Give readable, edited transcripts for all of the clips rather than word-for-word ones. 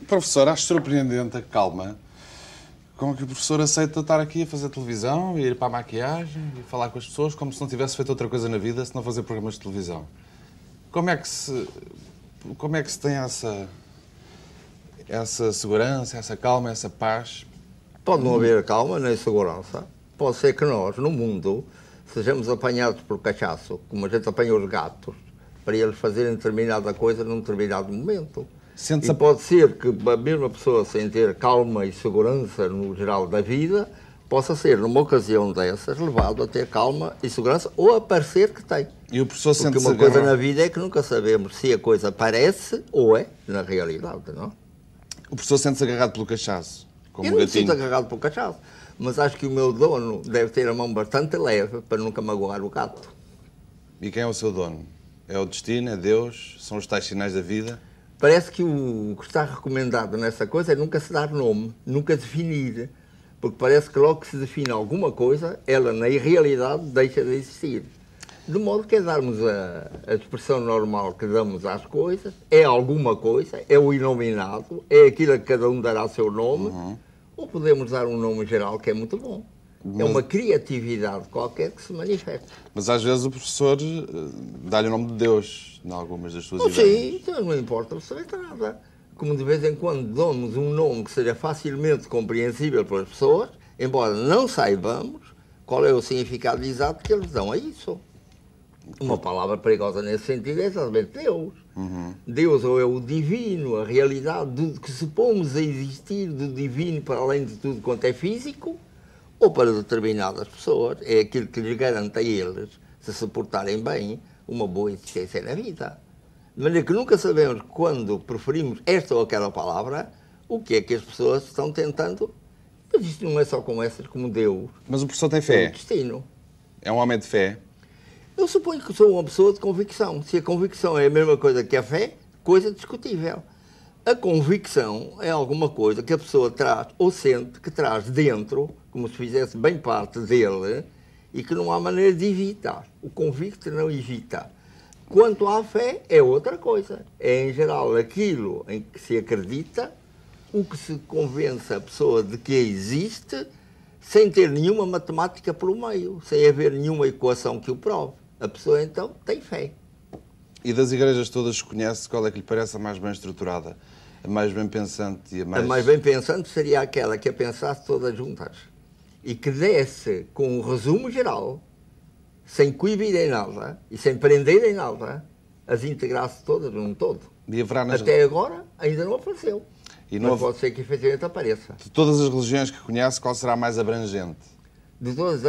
Professor, acho surpreendente a calma com que o professor aceita estar aqui a fazer televisão, ir para a maquiagem e falar com as pessoas como se não tivesse feito outra coisa na vida, se não fazer programas de televisão. Como é que se tem essa segurança, essa calma, essa paz? Pode não haver calma nem segurança. Pode ser que nós, no mundo, sejamos apanhados por cachaço, como a gente apanha os gatos, para eles fazerem determinada coisa num determinado momento. E pode ser que a mesma pessoa, sem ter calma e segurança no geral da vida, possa ser, numa ocasião dessas, levado a ter calma e segurança ou a parecer que tem. E o professor sente-se Porque uma coisa na vida é que nunca sabemos se a coisa parece ou é na realidade, não? O professor sente-se agarrado pelo cachaço, como eu um não gatinho. me sinto agarrado pelo cachaço, mas acho que o meu dono deve ter a mão bastante leve para nunca magoar o gato. E quem é o seu dono? É o destino? É Deus? São os tais sinais da vida? Parece que o que está recomendado nessa coisa é nunca se dar nome, nunca definir, porque parece que logo que se define alguma coisa, ela na realidade deixa de existir. De modo que é darmos a expressão normal que damos às coisas, é alguma coisa, é o inominado, é aquilo a que cada um dará seu nome, ou podemos dar um nome geral que é muito bom. É uma criatividade qualquer que se manifesta. Mas às vezes o professor dá-lhe o nome de Deus em algumas das suas ideias. Sim, então não importa absolutamente nada. Como de vez em quando damos um nome que seja facilmente compreensível pelas pessoas, embora não saibamos qual é o significado exato que eles dão a isso. Uma palavra perigosa nesse sentido é exatamente Deus. Deus ou é o divino, a realidade do que supomos a existir do divino para além de tudo quanto é físico, ou para determinadas pessoas, é aquilo que lhes garante a eles, se portarem bem, uma boa existência na vida. De maneira que nunca sabemos, quando preferimos esta ou aquela palavra, o que é que as pessoas estão tentando. Mas isto não é só com essas, como Deus. Mas o professor tem fé? É o destino. É um homem de fé? Eu suponho que sou uma pessoa de convicção. Se a convicção é a mesma coisa que a fé, coisa discutível. A convicção é alguma coisa que a pessoa traz ou sente que traz dentro, como se fizesse bem parte dele, e que não há maneira de evitar. O convicto não evita. Quanto à fé, é outra coisa. É, em geral, aquilo em que se acredita, o que se convence a pessoa de que existe, sem ter nenhuma matemática pelo meio, sem haver nenhuma equação que o prove. A pessoa, então, tem fé. E das igrejas todas que conhece, qual é que lhe parece a mais bem estruturada? A mais bem pensante e a mais... A mais bem pensante seria aquela que a pensasse todas juntas e que desse com um resumo geral, sem coibir em nada e sem prender em nada, as integrasse todas num todo. Até agora ainda não apareceu. Mas pode ser que efetivamente apareça. De todas as religiões que conhece, qual será a mais abrangente? De todas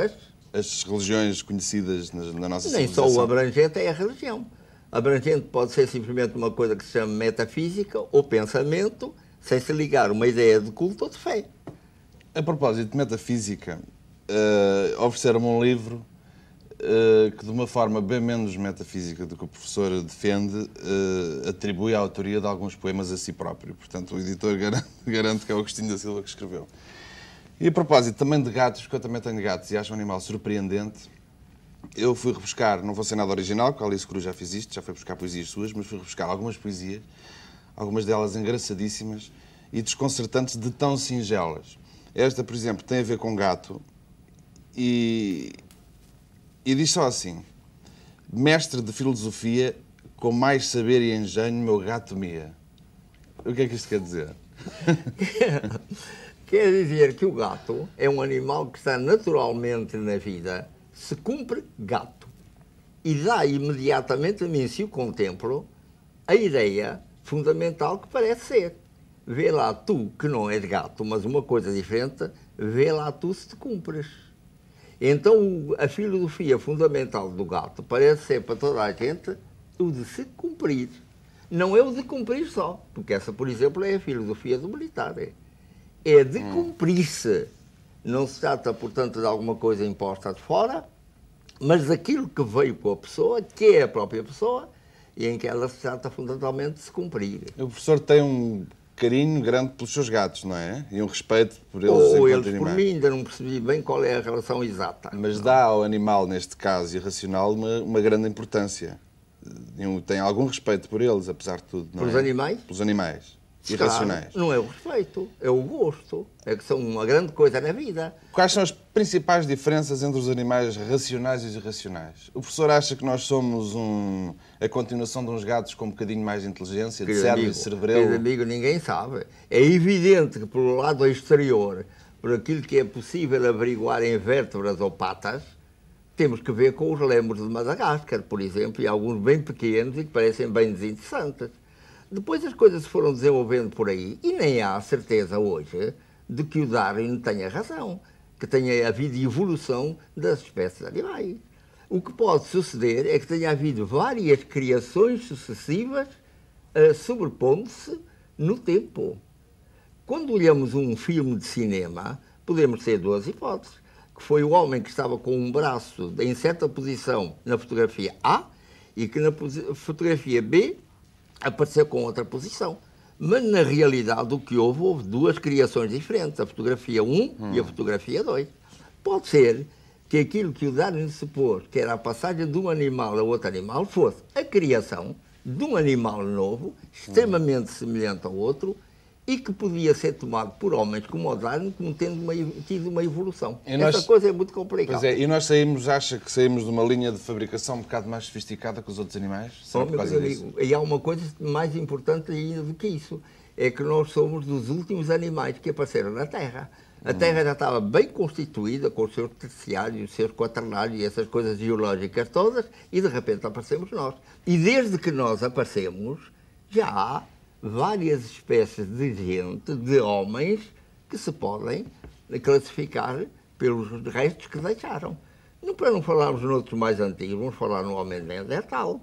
as religiões conhecidas na nossa civilização? Nem só o abrangente é a religião. Abrangente pode ser simplesmente uma coisa que se chama metafísica ou pensamento, sem se ligar uma ideia de culto ou de fé. A propósito de metafísica, ofereceram-me um livro que, de uma forma bem menos metafísica do que o professor defende, atribui a autoria de alguns poemas a si próprio. Portanto, o editor garante que é o Agostinho da Silva que escreveu. E a propósito também de gatos, porque eu também tenho gatos e acho um animal surpreendente, eu fui rebuscar, não vou ser nada original, com a Alice Cruz já fiz isto, já fui buscar poesias suas, mas fui rebuscar algumas poesias, algumas delas engraçadíssimas e desconcertantes de tão singelas. Esta, por exemplo, tem a ver com gato e diz só assim: mestre de filosofia, com mais saber e engenho, meu gato mia. O que é que isto quer dizer? Quer dizer que o gato é um animal que está naturalmente na vida, se cumpre gato, e dá imediatamente a mim, se o contemplo, a ideia fundamental que parece ser. Vê lá tu, que não é de gato, mas uma coisa diferente, vê lá tu se te cumpres. Então a filosofia fundamental do gato parece ser para toda a gente o de se cumprir. Não é o de cumprir só, porque essa, por exemplo, é a filosofia do militar. É de cumprir-se. Não se trata, portanto, de alguma coisa imposta de fora, mas daquilo que veio com a pessoa, que é a própria pessoa, e em que ela se trata fundamentalmente de se cumprir. O professor tem um carinho grande pelos seus gatos, não é? E um respeito por eles ou enquanto eles animais. Por mim, ainda não percebi bem qual é a relação exata. Mas dá ao animal, neste caso, irracional, uma grande importância. Tem algum respeito por eles, apesar de tudo, não é? Pelos animais? Pelos animais. irracionais. Não é o respeito, é o gosto. É que são uma grande coisa na vida. Quais são as principais diferenças entre os animais racionais e os irracionais? O professor acha que nós somos a continuação de uns gatos com um bocadinho mais de inteligência, de cérebro e cerebelo? Querido amigo, ninguém sabe. É evidente que pelo lado exterior, por aquilo que é possível averiguar em vértebras ou patas, temos que ver com os lémures de Madagascar, por exemplo, e alguns bem pequenos e que parecem bem desinteressantes. Depois as coisas se foram desenvolvendo por aí e nem há certeza hoje de que o Darwin tenha razão, que tenha havido evolução das espécies animais. O que pode suceder é que tenha havido várias criações sucessivas sobrepondo-se no tempo. Quando olhamos um filme de cinema, podemos ter duas hipóteses, que foi o homem que estava com um braço em certa posição na fotografia A e que na fotografia B apareceu com outra posição. Mas, na realidade, o que houve duas criações diferentes, a fotografia 1 e a fotografia 2. Pode ser que aquilo que o Darwin supôs, que era a passagem de um animal a outro animal, fosse a criação de um animal novo, extremamente semelhante ao outro, e que podia ser tomado por homens como o Darwin como tido uma evolução. Essa coisa é muito complicada. Pois é, e nós acha que saímos de uma linha de fabricação um bocado mais sofisticada que os outros animais? Por causa disso? E há uma coisa mais importante ainda do que isso, é que nós somos dos últimos animais que apareceram na Terra. A Terra já estava bem constituída, com os seus terciários, os seus quaternários e essas coisas geológicas todas, e de repente aparecemos nós. E desde que nós aparecemos, já há várias espécies de gente, de homens, que se podem classificar pelos restos que deixaram. Para não falarmos noutros mais antigos, vamos falar no homem neandertal.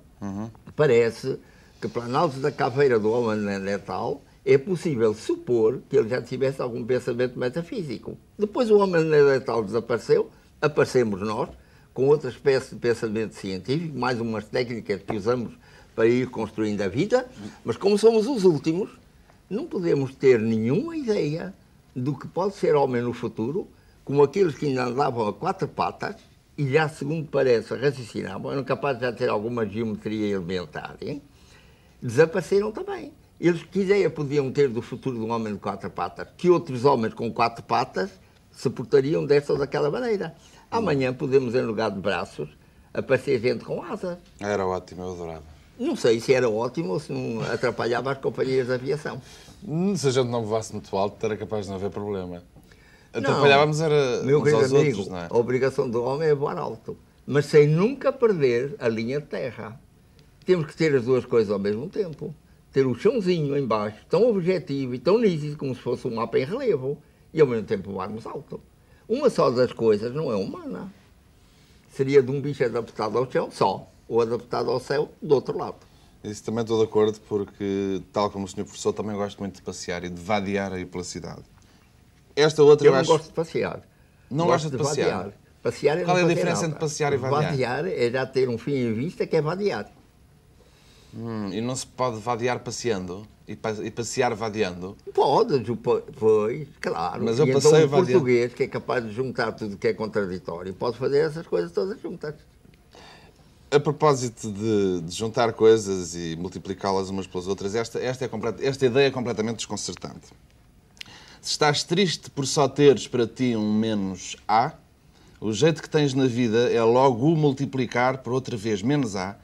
Parece que, pela análise da caveira do homem neandertal, é possível supor que ele já tivesse algum pensamento metafísico. Depois o homem neandertal desapareceu, aparecemos nós, com outra espécie de pensamento científico, mais umas técnicas que usamos para ir construindo a vida, mas como somos os últimos, não podemos ter nenhuma ideia do que pode ser homem no futuro, como aqueles que ainda andavam a quatro patas e já, segundo parece, raciocinavam, eram capazes de já ter alguma geometria elementar, hein? Desapareceram também. Eles, que ideia podiam ter do futuro de um homem de quatro patas? Que outros homens com quatro patas se portariam desta ou daquela maneira. Amanhã podemos, em lugar de braços, aparecer gente com asas. Era ótimo, eu adorava. Não sei se era ótimo ou se não atrapalhava as companhias de aviação. Se a gente não voasse muito alto, era capaz de não haver problema. Atrapalhávamos era meu uns aos amigo, outros, não é? A obrigação do homem é voar alto, mas sem nunca perder a linha de terra. Temos que ter as duas coisas ao mesmo tempo. Ter o chãozinho em baixo, tão objetivo e tão nítido como se fosse um mapa em relevo, e ao mesmo tempo voarmos alto. Uma só das coisas não é humana. Seria de um bicho adaptado ao chão só, ou adaptado ao céu do outro lado. Isso também estou de acordo, porque, tal como o Sr. Professor, também gosto muito de passear e de vadiar aí pela cidade. Esta outra eu acho... não gosto de passear. Não gosto de passear? Passear é Qual é a diferença nada. entre passear e vadiar? Vadiar é já ter um fim em vista, que é vadiar. E não se pode vadiar passeando? E passear vadiando? Pode, pois, claro. Mas eu e passeio então o português, que é capaz de juntar tudo que é contraditório, pode fazer essas coisas todas juntas. A propósito de juntar coisas e multiplicá-las umas pelas outras, esta ideia é completamente desconcertante. Se estás triste por só teres para ti um menos A, o jeito que tens na vida é logo o multiplicar por outra vez menos A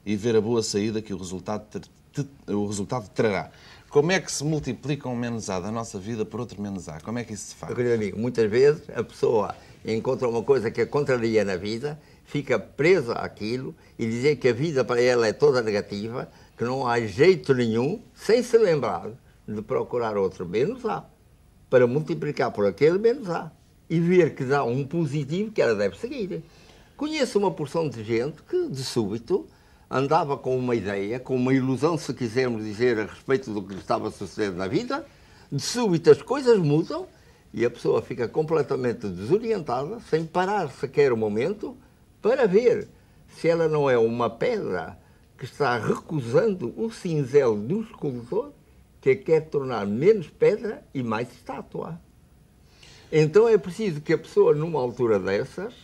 e ver a boa saída que o resultado trará. Como é que se multiplica um menos A da nossa vida por outro menos A? Como é que isso se faz? Meu querido amigo, muitas vezes a pessoa encontra uma coisa que a contraria na vida, fica presa àquilo e dizer que a vida para ela é toda negativa, que não há jeito nenhum, sem se lembrar de procurar outro menos A, para multiplicar por aquele menos A e ver que dá um positivo que ela deve seguir. Conheço uma porção de gente que, de súbito, andava com uma ideia, com uma ilusão, se quisermos dizer, a respeito do que lhe estava sucedendo na vida, de súbito as coisas mudam e a pessoa fica completamente desorientada, sem parar sequer um momento, para ver se ela não é uma pedra que está recusando o cinzel do escultor, que a quer tornar menos pedra e mais estátua. Então é preciso que a pessoa, numa altura dessas,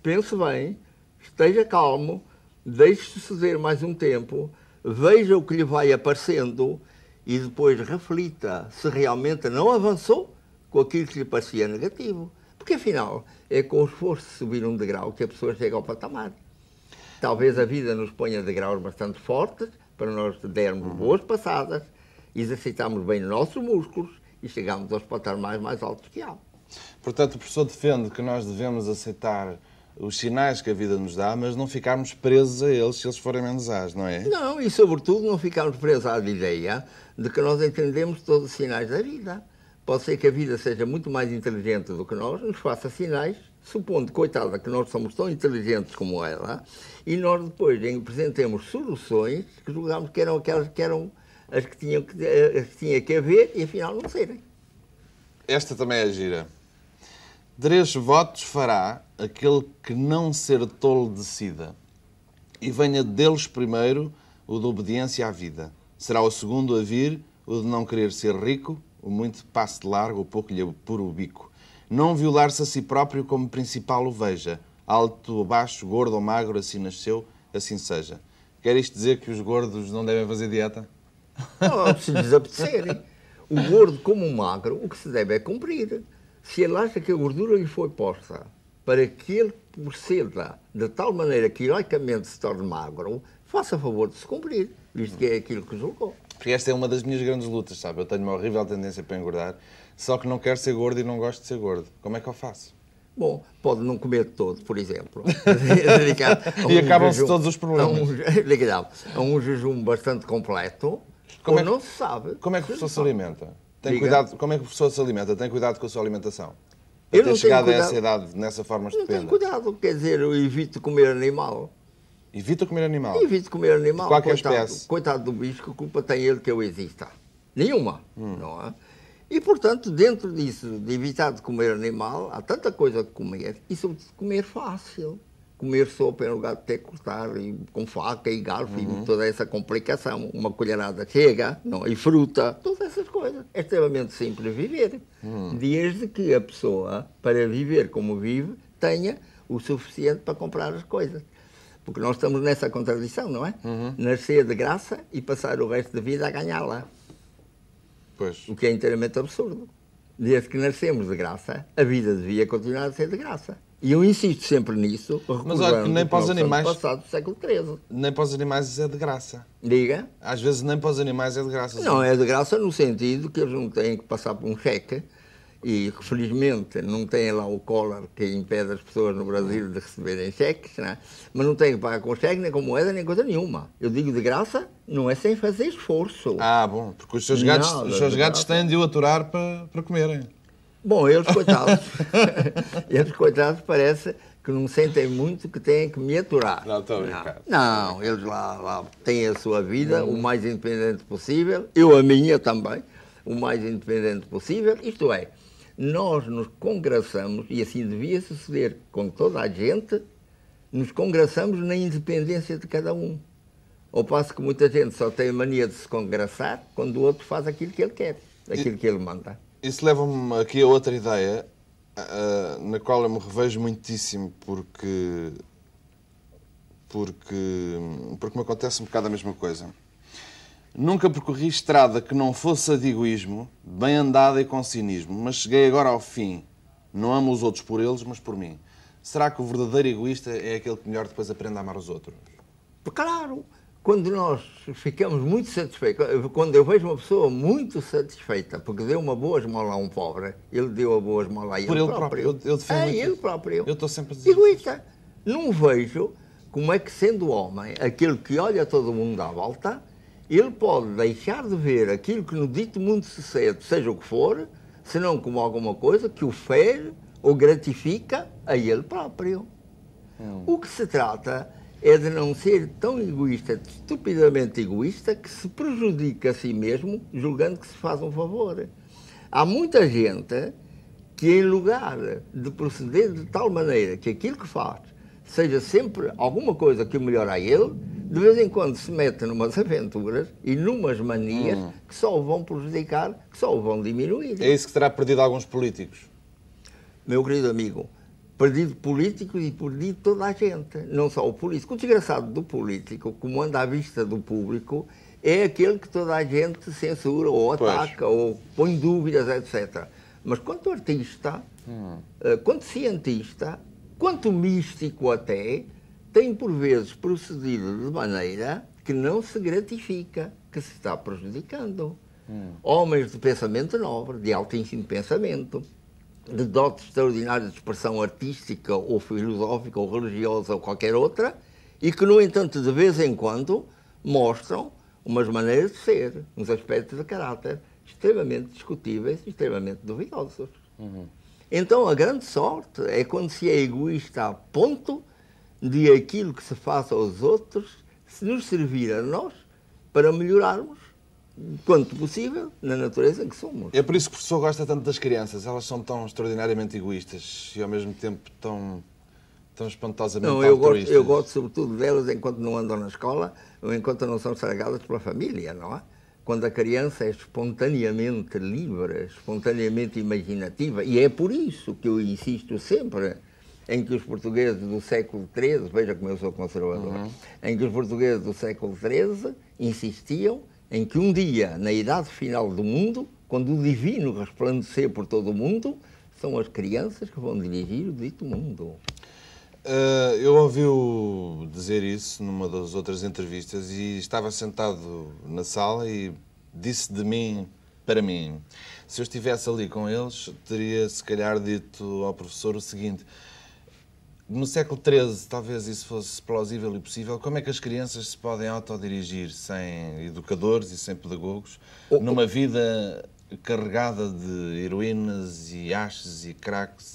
pense bem, esteja calmo, deixe suceder mais um tempo, veja o que lhe vai aparecendo e depois reflita se realmente não avançou com aquilo que lhe parecia negativo. Porque, afinal, é com o esforço de subir um degrau que a pessoa chega ao patamar. Talvez a vida nos ponha degraus bastante fortes para nós dermos boas passadas, exercitarmos bem os nossos músculos e chegarmos aos patamares mais altos que há. Portanto, o professor defende que nós devemos aceitar os sinais que a vida nos dá, mas não ficarmos presos a eles se eles forem menos ás, não é? Não, e sobretudo não ficarmos presos à ideia de que nós entendemos todos os sinais da vida. Pode ser que a vida seja muito mais inteligente do que nós, nos faça sinais, supondo, coitada, que nós somos tão inteligentes como ela, e nós depois apresentemos soluções que julgamos que eram aquelas que eram as que tinha que haver e afinal não serem. Esta também é gira. 3 votos fará aquele que não ser tolo decida, e venha deles primeiro o de obediência à vida. Será o segundo a vir o de não querer ser rico, o muito passe de largo, o pouco lhe apura o bico. Não violar-se a si próprio como principal o veja. Alto ou baixo, gordo ou magro, assim nasceu, assim seja. Quer isto dizer que os gordos não devem fazer dieta? Não, se desapetecerem. O gordo como o magro, o que se deve é cumprir. Se ele acha que a gordura lhe foi posta para que ele proceda de tal maneira que heroicamente se torne magro, faça favor de se cumprir, visto que é aquilo que julgou. Porque esta é uma das minhas grandes lutas, sabe? Eu tenho uma horrível tendência para engordar, só que não quero ser gordo e não gosto de ser gordo. Como é que eu faço? Bom, pode não comer todo, por exemplo. E acabam-se todos os problemas. A um jejum bastante completo, Como ou não se sabe. Como é que o professor se alimenta? Tem Diga. cuidado, como é que o professor se alimenta? Tem cuidado com a sua alimentação? Para Eu ter não chegado a tenho essa idade, nessa forma Não tenho estupenda. cuidado, quer dizer, eu evito comer animal. Evita comer animal. Evito comer animal. De qualquer coitado, espécie. Coitado do bicho, que culpa tem ele que eu exista? Nenhuma, não é? E, portanto, dentro disso, de evitar de comer animal, há tanta coisa de comer, e sobretudo comer fácil. Comer sopa em lugar de ter que cortar e, com faca e garfo e toda essa complicação. Uma colherada chega, não, e fruta, todas essas coisas. É extremamente simples viver. Desde que a pessoa, para viver como vive, tenha o suficiente para comprar as coisas. Porque nós estamos nessa contradição, não é? Nascer de graça e passar o resto da vida a ganhá-la. Pois. O que é inteiramente absurdo. Desde que nascemos de graça, a vida devia continuar a ser de graça. E eu insisto sempre nisso, Mas olha, que nem para os animais. Passado do século XIII. Nem para os animais isso é de graça. Diga? Às vezes nem para os animais é de graça. Não, é de graça no sentido que eles não têm que passar por um cheque e, felizmente, não têm lá o collar que impede as pessoas no Brasil de receberem cheques, não é? Mas não têm que pagar com cheque, nem com moeda, nem coisa nenhuma. Eu digo de graça, não é sem fazer esforço. Ah, bom, porque os seus gatos têm de o aturar para comerem. Bom, eles coitados, parece que não sentem muito que têm que me aturar. Não, estou a brincar. Não, eles lá têm a sua vida o mais independente possível, eu a minha também, o mais independente possível. Isto é, nós nos congraçamos, e assim devia suceder com toda a gente, nos congraçamos na independência de cada um. Ao passo que muita gente só tem a mania de se congraçar quando o outro faz aquilo que ele quer, aquilo que ele manda. Isso leva-me aqui a outra ideia, na qual eu me revejo muitíssimo, porque me acontece um bocado a mesma coisa. Nunca percorri estrada que não fosse a de egoísmo, bem andada e com cinismo, mas cheguei agora ao fim. Não amo os outros por eles, mas por mim. Será que o verdadeiro egoísta é aquele que melhor depois aprende a amar os outros? Claro! Quando nós ficamos muito satisfeitos, quando eu vejo uma pessoa muito satisfeita porque deu uma boa esmola a um pobre, ele deu a boa esmola a ele próprio. Eu defendo ele próprio. Eu estou sempre a dizer egoísta. Não vejo como é que, sendo homem, aquele que olha todo mundo à volta, ele pode deixar de ver aquilo que no dito mundo sucede, seja o que for, senão como alguma coisa que o fere ou gratifica a ele próprio. O que se trata é de não ser tão egoísta, estupidamente egoísta, que se prejudica a si mesmo, julgando que se faz um favor. Há muita gente que, em lugar de proceder de tal maneira que aquilo que faz seja sempre alguma coisa que o melhora a ele, de vez em quando se mete numas aventuras e numas manias que só o vão prejudicar, que só o vão diminuir. É isso que terá perdido alguns políticos. Meu querido amigo, perdido políticos e perdido toda a gente, não só o político. O desgraçado do político, como anda à vista do público, é aquele que toda a gente censura ou ataca ou põe dúvidas, etc. Mas quanto artista, quanto cientista, quanto místico até, tem por vezes procedido de maneira que não se gratifica, que se está prejudicando. Homens de pensamento nobre, de altíssimo pensamento, de dotes extraordinários de expressão artística ou filosófica ou religiosa ou qualquer outra, e que, no entanto, de vez em quando, mostram umas maneiras de ser, uns aspectos de caráter extremamente discutíveis e extremamente duvidosos. Então, a grande sorte é quando se é egoísta a ponto de aquilo que se faz aos outros se nos servir a nós para melhorarmos, quanto possível, na natureza em que somos. É por isso que o professor gosta tanto das crianças. Elas são tão extraordinariamente egoístas e, ao mesmo tempo, tão espantosamente altruístas. Eu gosto, sobretudo, delas enquanto não andam na escola ou enquanto não são estragadas pela família, não é? Quando a criança é espontaneamente livre, espontaneamente imaginativa, e é por isso que eu insisto sempre em que os portugueses do século XIII, veja como eu sou conservador, em que os portugueses do século XIII insistiam em que um dia, na idade final do mundo, quando o divino resplandecer por todo o mundo, são as crianças que vão dirigir o dito mundo. Eu ouvi-o dizer isso numa das outras entrevistas e estava sentado na sala e disse de mim para mim. Se eu estivesse ali com eles, teria se calhar dito ao professor o seguinte: no século XIII talvez isso fosse plausível e possível. Como é que as crianças se podem autodirigir sem educadores e sem pedagogos numa vida carregada de heroínas e haches e craques?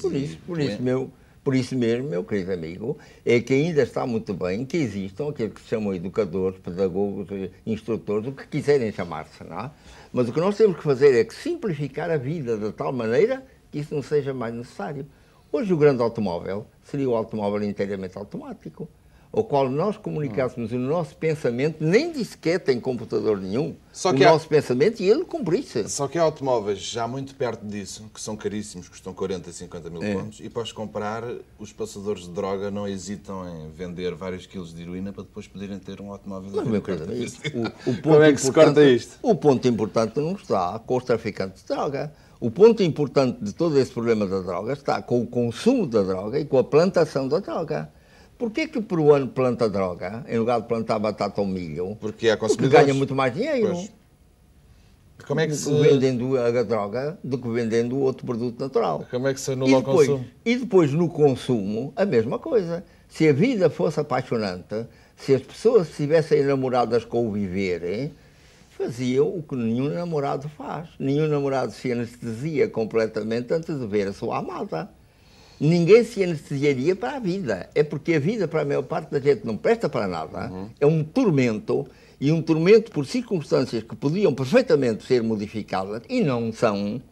Por isso mesmo, meu querido amigo, é que ainda está muito bem que existam aqueles que se chamam educadores, pedagogos, instrutores, o que quiserem chamar-se, não é? Mas o que nós temos que fazer é que simplificar a vida de tal maneira que isso não seja mais necessário. Hoje o grande automóvel seria o automóvel inteiramente automático, ao qual nós comunicássemos o nosso pensamento, nem de sequer tem computador nenhum, nosso pensamento e ele cumprisse. Só que há automóveis já muito perto disso, que são caríssimos, custam 40, 50 mil contos, e para os comprar, os passadores de droga não hesitam em vender vários quilos de heroína para depois poderem ter um automóvel. Mas, meu querido, como é que se corta isto? O ponto importante não está com os traficantes de droga. O ponto importante de todo esse problema da droga está com o consumo da droga e com a plantação da droga. Porquê que o peruano planta droga, em lugar de plantar batata ou milho? Porque ganha muito mais dinheiro. Pois. Como é que se... vendendo a droga do que vendendo outro produto natural. Como é que se anula o consumo? E depois, no consumo, a mesma coisa. Se a vida fosse apaixonante, se as pessoas estivessem enamoradas com o viver, faziam o que nenhum namorado faz. Nenhum namorado se anestesia completamente antes de ver a sua amada. Ninguém se anestesiaria para a vida. É porque a vida, para a maior parte da gente, não presta para nada. É um tormento, e um tormento por circunstâncias que podiam perfeitamente ser modificadas e não são,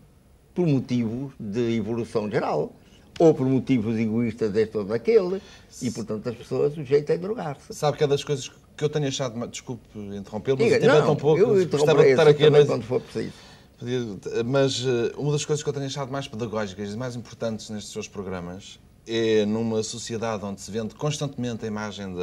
por motivos de evolução geral, ou por motivos egoístas deste ou daquele, e, portanto, as pessoas, o jeito é drogar-se. Sabe que é das coisas que eu tenho achado... Desculpe interrompê-lo, mas Diga, o tempo é tão pouco. Eu gostava de estar aqui a noite. Quando for preciso. Mas uma das coisas que eu tenho achado mais pedagógicas e mais importantes nestes seus programas é, numa sociedade onde se vende constantemente a imagem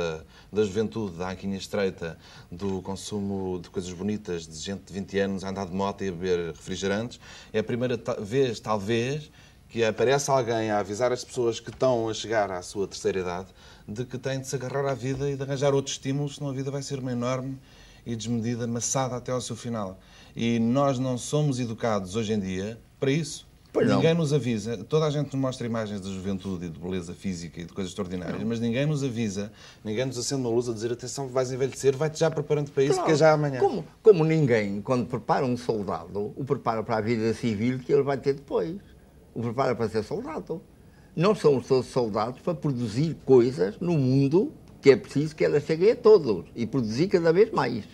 da juventude, da anquinha estreita, do consumo de coisas bonitas, de gente de 20 anos a andar de moto e a beber refrigerantes, é a primeira vez, talvez, que aparece alguém a avisar as pessoas que estão a chegar à sua terceira idade de que têm de se agarrar à vida e de arranjar outros estímulos, senão a vida vai ser uma enorme e desmedida maçada até ao seu final. E nós não somos educados hoje em dia para isso. Ninguém nos avisa. Toda a gente nos mostra imagens de juventude e de beleza física e de coisas extraordinárias, mas ninguém nos avisa, ninguém nos acende uma luz a dizer: atenção, vais envelhecer, vai-te já preparando para isso, porque é já amanhã. Como ninguém, quando prepara um soldado, o prepara para a vida civil que ele vai ter depois. O prepara para ser soldado. Nós somos todos soldados para produzir coisas no mundo que é preciso que elas cheguem a todos e produzir cada vez mais.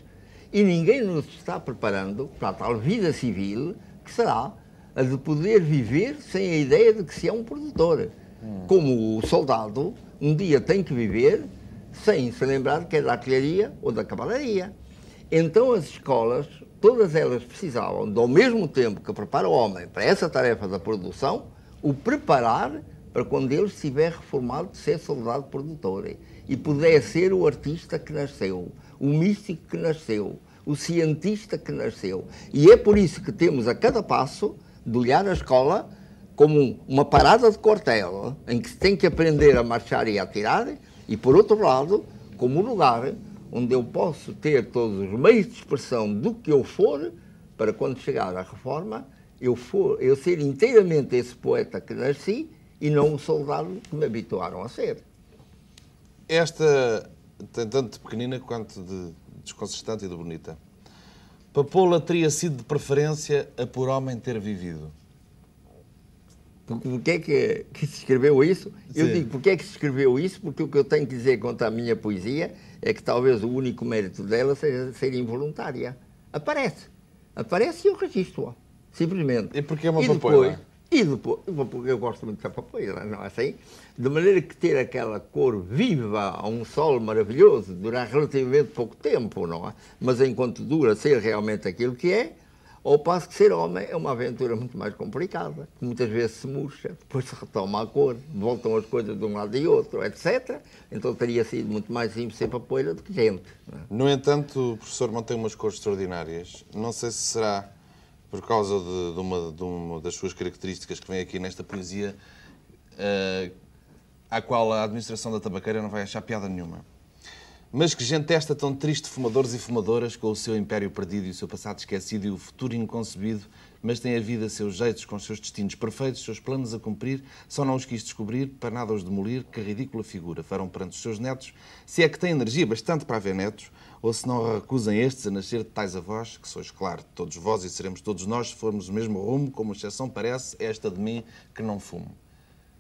E ninguém nos está preparando para a tal vida civil que será a de poder viver sem a ideia de que se é um produtor. Como o soldado um dia tem que viver sem se lembrar que é da artilharia ou da cavalaria. Então as escolas, todas elas precisavam, ao mesmo tempo que preparar o homem para essa tarefa da produção, o preparar para quando ele estiver reformado de ser soldado produtor e puder ser o artista que nasceu, o místico que nasceu, o cientista que nasceu. E é por isso que temos a cada passo de olhar a escola como uma parada de quartel, em que se tem que aprender a marchar e a atirar, e por outro lado, como um lugar onde eu posso ter todos os meios de expressão do que eu for, para quando chegar à reforma, eu ser inteiramente esse poeta que nasci e não o soldado que me habituaram a ser. Esta tem tanto de pequenina quanto de desconcertante e de bonita. Papoula teria sido de preferência a por homem ter vivido. Porquê é que se escreveu isso? Eu digo, porquê é que se escreveu isso? Porque o que eu tenho que dizer quanto à minha poesia é que talvez o único mérito dela seja ser involuntária. Aparece e eu registro-a, simplesmente. E porquê uma papoila? E depois, porque eu gosto muito da papoila, não é assim? De maneira que ter aquela cor viva a um sol maravilhoso dura relativamente pouco tempo, não é? Mas enquanto dura ser realmente aquilo que é, ao passo que ser homem é uma aventura muito mais complicada, que muitas vezes se murcha, depois se retoma a cor, voltam as coisas de um lado e outro, etc. Então teria sido muito mais simples ser papoila do que gente. Não é? No entanto, o professor mantém umas cores extraordinárias. Não sei se será por causa de uma das suas características que vem aqui nesta poesia, à qual a administração da tabaqueira não vai achar piada nenhuma. Mas que gente esta tão triste, fumadores e fumadoras, com o seu império perdido e o seu passado esquecido e o futuro inconcebido, mas tem a vida seus jeitos, com os seus destinos perfeitos, seus planos a cumprir, só não os quis descobrir, para nada os demolir, que ridícula figura farão perante os seus netos, se é que têm energia bastante para haver netos, ou se não recusam estes a nascer de tais avós, que sois, claro, todos vós e seremos todos nós, se formos o mesmo rumo, como exceção parece, esta de mim, que não fumo.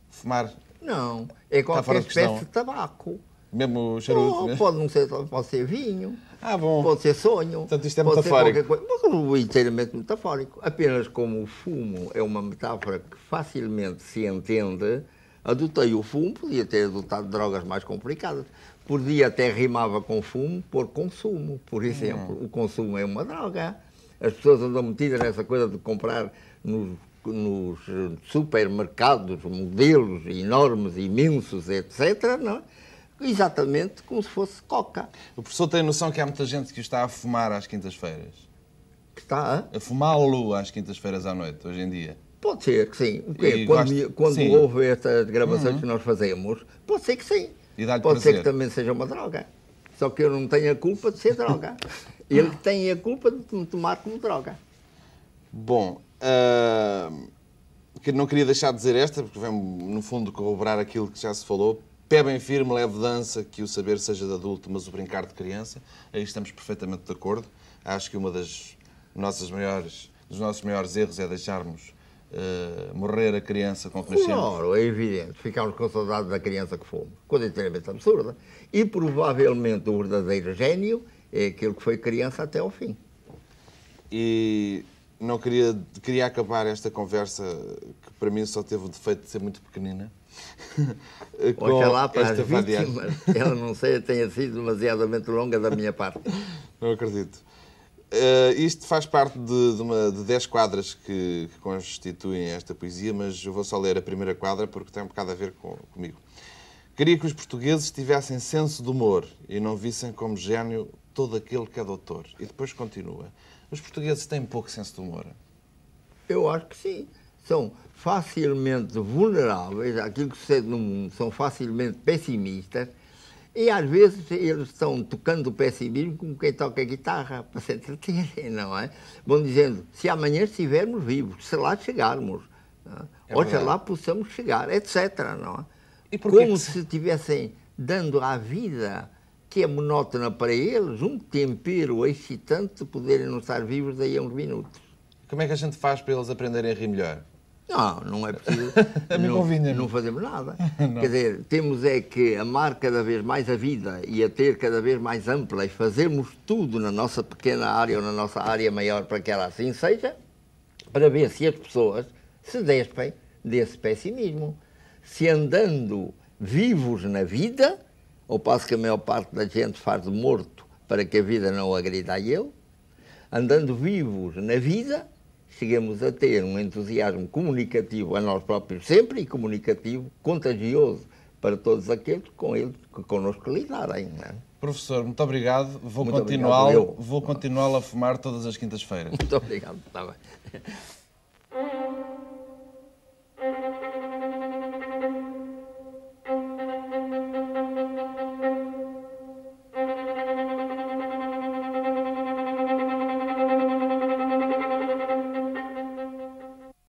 Fumar... Não, é qualquer espécie de tabaco. Mesmo charuto? Oh, pode ser vinho, bom. pode ser sonho. Portanto, isto é pode metafórico. Ser qualquer coisa, mas inteiramente metafórico. Apenas como o fumo é uma metáfora que facilmente se entende, adotei o fumo, podia ter adotado drogas mais complicadas. Podia até rimava com fumo por consumo, por exemplo. O consumo é uma droga. As pessoas andam metidas nessa coisa de comprar nos supermercados modelos enormes, imensos, etc., não é? Exatamente como se fosse coca. O professor tem noção que há muita gente que o está a fumar às quintas-feiras? Que está a fumá-lo às quintas-feiras à noite, hoje em dia? Pode ser que sim. Quando houve estas gravações que nós fazemos, pode ser que sim. Pode ser que também seja uma droga. Só que eu não tenho a culpa de ser droga. Ele tem a culpa de me tomar como droga. Bom, não queria deixar de dizer esta, porque vem, no fundo, corroborar aquilo que já se falou. Pé bem firme, leve dança, que o saber seja de adulto, mas o brincar de criança. Aí estamos perfeitamente de acordo. Acho que dos nossos maiores erros é deixarmos morrer a criança com que nascemos. Claro, é evidente. Ficamos com saudade da criança que fomos. Coisa inteiramente absurda. E provavelmente o verdadeiro gênio é aquele que foi criança até ao fim. E não queria acabar esta conversa, que para mim só teve o defeito de ser muito pequenina. Oxalá para as vítimas, ela não sei, tenha sido demasiadamente longa da minha parte. Não acredito. Isto faz parte de 10 quadras que constituem esta poesia, mas eu vou só ler a primeira quadra porque tem um bocado a ver comigo. Queria que os portugueses tivessem senso de humor e não vissem como gênio todo aquele que é doutor. E depois continua. Os portugueses têm pouco senso de humor? Eu acho que sim. São facilmente vulneráveis àquilo que sucede no mundo, são facilmente pessimistas e às vezes eles estão tocando o pessimismo como quem toca a guitarra, para se entreterem, não é? Vão dizendo, se amanhã estivermos vivos, se lá chegarmos, oxalá possamos chegar, etc. Não é? E como se estivessem dando à vida, que é monótona para eles, um tempero excitante de poderem não estar vivos daí a uns minutos. Como é que a gente faz para eles aprenderem a rir melhor? Não é preciso. Não fazemos nada. Quer dizer, temos é que amar cada vez mais a vida e a ter cada vez mais ampla e fazermos tudo na nossa pequena área ou na nossa área maior para que ela assim seja, para ver se as pessoas se despem desse pessimismo. Se andando vivos na vida, ao passo que a maior parte da gente faz de morto para que a vida não agrida a ele, andando vivos na vida, cheguemos a ter um entusiasmo comunicativo a nós próprios sempre e comunicativo, contagioso para todos aqueles que connosco lidarem. Não é? Professor, muito obrigado. Vou Muito continuá-lo obrigado, vou continuá-lo a fumar todas as quintas-feiras. Muito obrigado. Está bem.